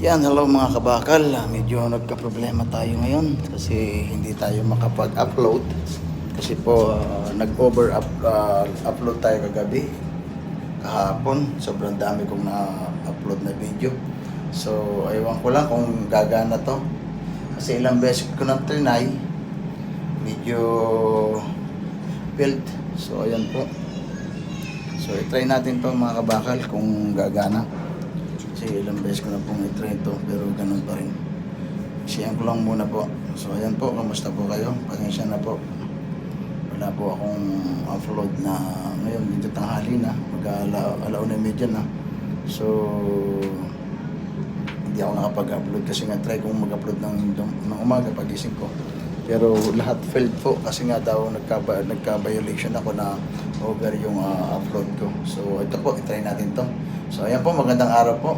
Yan, hello mga kabakal. Medyo nagka-problema tayo ngayon kasi hindi tayo makapag-upload. Kasi po nag-over-upload tayo kagabi. Kahapon, sobrang dami kong na-upload na video. So, aywan ko lang kung gagana to. Kasi ilang beses ko na trinay. Medyo built. So, ayan po. So, i-try natin to mga kabakal kung gagana. Kasi ilang beses ko na pong i-try ito, pero ganun pa rin. Siyan ko lang muna po. So ayan po, kamusta po kayo? Pasensya na po. Wala po akong upload na ngayon, medyo tanghali na. Mag-alauna medyo na. So hindi ako nakapag-upload kasi nga try kong mag-upload ng umaga pagising ko. Pero lahat failed po kasi nga daw nagka-violation ako na over yung upload ko. So ito po, i-try natin to. So ayan po, magandang araw po.